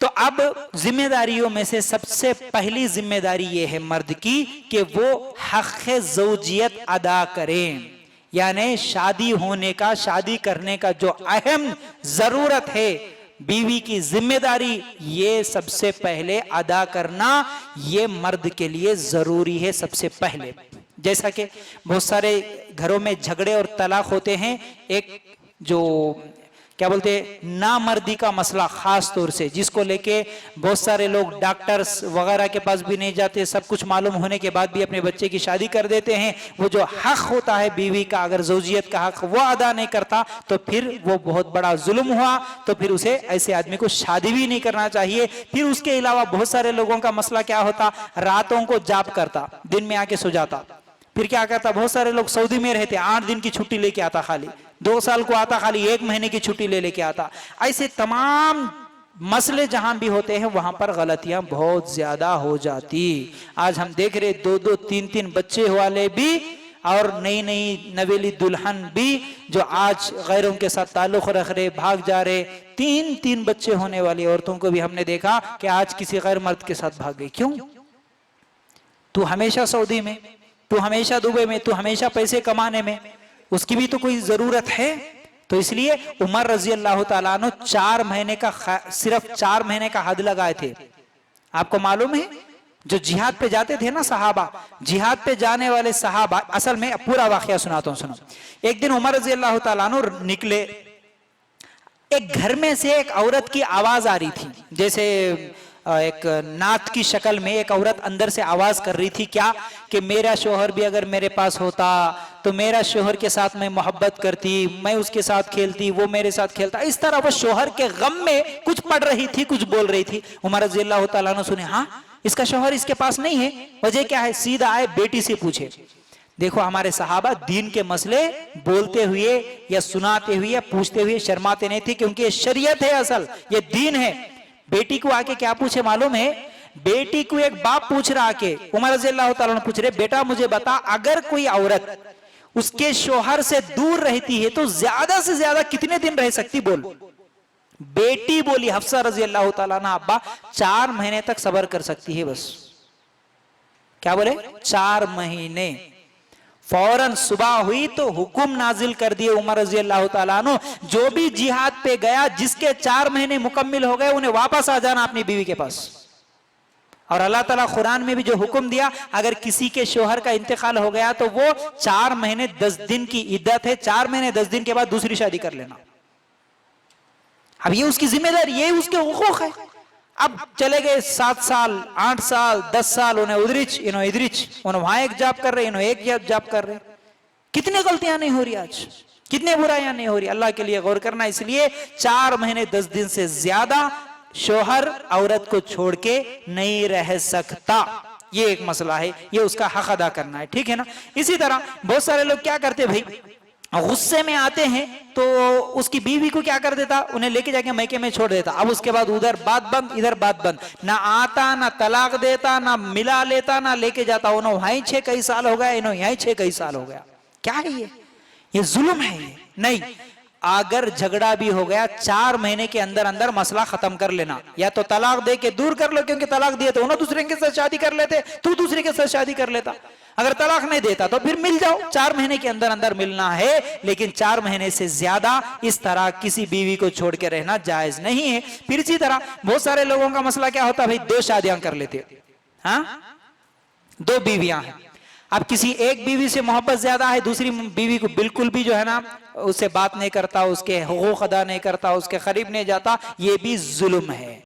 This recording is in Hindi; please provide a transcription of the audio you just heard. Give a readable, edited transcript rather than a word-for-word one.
तो अब जिम्मेदारियों में से सबसे पहली जिम्मेदारी ये है मर्द की कि वो हक़ ज़ौजियत अदा करें, यानी शादी होने का, शादी करने का जो अहम जरूरत है, बीवी की जिम्मेदारी, ये सबसे पहले अदा करना ये मर्द के लिए जरूरी है सबसे पहले। जैसा कि बहुत सारे घरों में झगड़े और तलाक होते हैं, एक जो क्या बोलते हैं नामर्दी का मसला, खास तौर से जिसको लेके बहुत सारे लोग डॉक्टर्स वगैरह के पास भी नहीं जाते, सब कुछ मालूम होने के बाद भी अपने बच्चे की शादी कर देते हैं। वो जो हक होता है बीवी का, अगर ज़ौजियत का हक वो अदा नहीं करता तो फिर वो बहुत बड़ा जुल्म हुआ, तो फिर उसे, ऐसे आदमी को शादी भी नहीं करना चाहिए। फिर उसके अलावा बहुत सारे लोगों का मसला क्या होता, रातों को जाप करता, दिन में आके सो जाता, फिर क्या करता, बहुत सारे लोग सऊदी में रहते, 8 दिन की छुट्टी लेके आता, खाली 2 साल को आता, खाली 1 महीने की छुट्टी ले लेके आता। ऐसे तमाम मसले जहां भी होते हैं वहां पर गलतियां बहुत ज्यादा हो जाती। आज हम देख रहे 2-2, 3-3 बच्चे वाले भी और नई नई नवेली दुल्हन भी जो आज गैरों के साथ ताल्लुक रख रहे, भाग जा रहे। 3-3 बच्चे होने वाली औरतों को भी हमने देखा कि आज किसी गैर मर्द के साथ भाग गई। क्यों? तू हमेशा सऊदी में, तू हमेशा दुबई में, तू हमेशा पैसे कमाने में, उसकी भी तो कोई जरूरत है। तो इसलिए उमर रजी अल्लाह तआला अन्हु 4 महीने का, सिर्फ 4 महीने का हद लगाए थे। आपको मालूम है जो जिहाद पे जाते थे ना सहाबा, जिहाद पे जाने वाले सहाबा, असल में पूरा वाकया सुनाता हूं, सुनो। एक दिन उमर रजी अल्लाह तआला अन्हु निकले, एक घर में से एक औरत की आवाज आ रही थी, जैसे एक नात की शक्ल में एक औरत अंदर से आवाज कर रही थी, क्या कि मेरा शोहर भी अगर मेरे पास होता तो मेरा शोहर के साथ मैं मोहब्बत करती, मैं उसके साथ खेलती, वो मेरे साथ खेलता। इस तरह वो शोहर के गम में कुछ पढ़ रही थी, कुछ बोल रही थी। उमर रज़ी अल्लाह तआला अन्हु सुने, हाँ इसका शोहर इसके पास नहीं है, वजह क्या है? सीधा आए बेटी से पूछे। देखो हमारे सहाबा दीन के मसले बोलते हुए या सुनाते हुए या पूछते हुए शर्माते नहीं थे, क्योंकि ये शरीयत है, असल ये दीन है। बेटी को आके क्या पूछे मालूम है? बेटी को एक बाप पूछ रहा के, उमर रज़ी अल्लाह तआला अन्हु पूछ रहे, बेटा मुझे बता, अगर कोई औरत उसके शोहर से दूर रहती है तो ज्यादा से ज्यादा कितने दिन रह सकती? बोल। बेटी बोली, हफ्सा रज़ी अल्लाह तआला अन्हा, अब्बा 4 महीने तक सब्र कर सकती है बस। क्या बोले? 4 महीने। फौरन सुबह हुई तो हुक्म नाजिल कर दिए उमर रज़ी अल्लाह तआला अन्हु, जो भी जिहाद पे गया, जिसके 4 महीने मुकम्मिल हो गए, उन्हें वापस आ जाना अपनी बीवी के पास। और अल्लाह ताला कुरान में भी जो हुक्म दिया, अगर किसी के शोहर का इंतकाल हो गया तो वो 4 महीने 10 दिन की इद्दत है, 4 महीने 10 दिन के बाद दूसरी शादी कर लेना। अब ये उसकी जिम्मेदारी, ये उसके हुकूक है। अब चले गए 7 साल, 8 साल, 10 साल, उन्हें उधरिच, इन्हों इधरिच, उन्हें वहां एक जॉब कर रहे, इन्हों एक जॉब कर रहे। कितनी गलतियां नहीं हो रही आज, कितने बुराइयां नहीं हो रही। अल्लाह के लिए गौर करना। इसलिए 4 महीने 10 दिन से ज्यादा शोहर औरत को छोड़ के नहीं रह सकता, ये एक मसला है, ये उसका हक अदा करना है, ठीक है ना। इसी तरह बहुत सारे लोग क्या करते भाई, गुस्से में आते हैं तो उसकी बीवी को क्या कर देता, उन्हें लेके जाके मैके में छोड़ देता। अब उसके बाद उधर बात बंद, इधर बात बंद, ना आता, ना तलाक देता, ना मिला लेता, ना लेके जाता। उन्होंने वहीं 6 कई साल हो गया, इन्होंने यहीं 6 कई साल हो गया। क्या है ये जुल्म है ये। नहीं, अगर झगड़ा भी हो गया 4 महीने के अंदर अंदर मसला खत्म कर लेना, या तो तलाक दे के दूर कर लो, क्योंकि तलाक दिए तो उन्होंने दूसरे के साथ शादी कर लेते, तू दूसरे के साथ शादी कर लेता। अगर तलाक नहीं देता तो फिर मिल जाओ, 4 महीने के अंदर अंदर मिलना है, लेकिन 4 महीने से ज्यादा इस तरह किसी बीवी को छोड़ के रहना जायज नहीं है। फिर इसी तरह बहुत सारे लोगों का मसला क्या होता है भाई, 2 शादियां कर लेते, हाँ 2 बीवियां हैं। अब किसी एक बीवी से मोहब्बत ज्यादा है, दूसरी बीवी को बिल्कुल भी जो है ना उससे बात नहीं करता, उसके हुकूक अदा नहीं करता, उसके करीब नहीं जाता, ये भी जुल्म है।